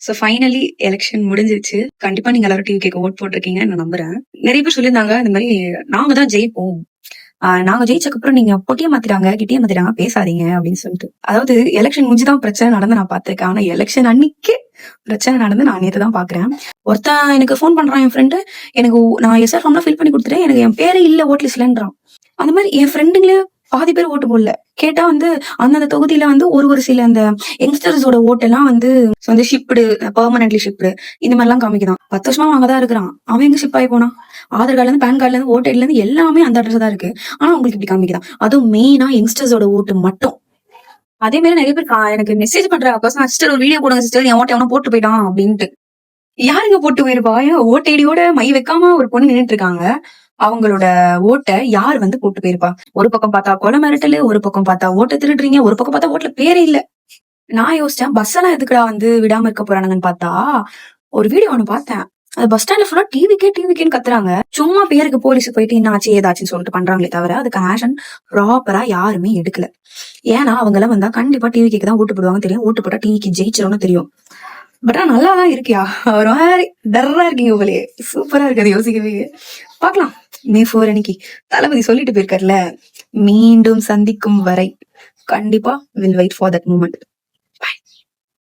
So finally election முடிஞ்சிருச்சு. கண்டிப்பா நீங்க எல்லாரும் டிவிகேக்கு ஓட் போட்டிருக்கீங்கன்னு நான் நம்புறேன். நிறைய பேர் சொல்லியிருந்தாங்க இந்த மாதிரி நாங்க தான் ஜெயிப்போம், நாங்க ஜெயிச்சக்கு அப்புறம் நீங்க பொட்டிய மாத்திட்டாங்க கிட்டிய மாத்திட்டாங்க பேசாதீங்க அப்படின்னு சொல்லிட்டு. அதாவது எலெக்ஷன் முடிஞ்சுதான் பிரச்சனை நடந்து நான் பார்த்திருக்கேன். ஆனா எலெக்ஷன் அன்னைக்கு பிரச்சனை நடந்து நான் நேற்று தான் பாக்குறேன். ஒருத்தன் எனக்கு ஃபோன் பண்றான், என் ஃப்ரெண்டு, எனக்கு நான் எஸ்ஆர் ஃபார்ம்லாம் ஃபில் பண்ணி கொடுத்துட்டேன், எனக்கு என் பேரே இல்ல ஓட் லிஸ்ட்லன்றான். அந்த மாதிரி என் ஃப்ரெண்டுங்களே பாதி பேர் ஓட்டு போடல. கேட்டா அந்தந்த தொகுதியில ஒரு சில அந்த யங்ஸ்டர்ஸோட ஓட்டெல்லாம் ஷிப்டு, பெர்மனன்ட்லி ஷிப்டு இந்த மாதிரி எல்லாம் காமிக்கிறான். 10 வருஷமா அங்கதான் இருக்கிறான். அவன் எங்க ஷிப் ஆகி போனான்? ஆதார் கார்டுல இருந்து, பேன் கார்டுல இருந்து, ஓட்டர்ல இருந்து எல்லாமே அந்த அட்ரஸ் தான் இருக்கு. ஆனா உங்களுக்கு இப்படி காமிக்கிறான். அதுவும் மெயினா யங்ஸ்டர்ஸோட ஓட்டு மட்டும். அதே மாதிரி நிறைய பேர் எனக்கு மெசேஜ் பண்றாங்க, சிஸ்டர் ஒரு வீடியோ போடுங்க சிஸ்டர், என் ஓட்டை எவனா போட்டு போயிட்டான் அப்படின்ட்டு. யாருங்க போட்டு போயிருப்பா? ஓட்டைடியோட மை வைக்காம ஒரு பொண்ணு நின்றுட்டு இருக்காங்க. அவங்களோட ஓட்டை யார் போட்டு போயிருப்பா? ஒரு பக்கம் பார்த்தா கொலை மிரட்டலு, ஒரு பக்கம் பார்த்தா ஓட்டை திருடுறீங்க, ஒரு பக்கம் பார்த்தா ஓட்டுல பேரே இல்ல. நான் யோசிச்சேன், பஸ் எல்லாம் எதுக்குடா விடாம இருக்க போறானுங்கன்னு பார்த்தா ஒரு வீடியோ ஒண்ணு பார்த்தேன். அது பஸ் ஸ்டாண்ட்ல ஃபுல்லா டிவிக்கேன்னு கத்துறாங்க. சும்மா பேருக்கு போலீஸ் போயிட்டு என்னாச்சு ஏதாச்சுன்னு சொல்லிட்டு பண்றாங்களே தவிர அதுக்கான ஆக்ஷன் ப்ராப்பரா யாருமே எடுக்கல. ஏன்னா அவங்க எல்லாம் வந்தா கண்டிப்பா டிவிக்கு தான் ஓட்டு போடுவாங்க தெரியும். ஓட்டு போட்டா டிவிக்கு ஜெயிச்சிரும்னு தெரியும். பட் ஆனா நல்லாதான் இருக்கியா, ஒரு மாதிரி டர்ரா இருக்கீங்க போலயே. சூப்பரா இருக்கு, அது யோசிக்கவே. பாக்கலாம் மே 4 அன்னைக்கு தளபதி சொல்லிட்டு போயிருக்காருல, மீண்டும் சந்திக்கும் வரை கண்டிப்பா will wait for that moment.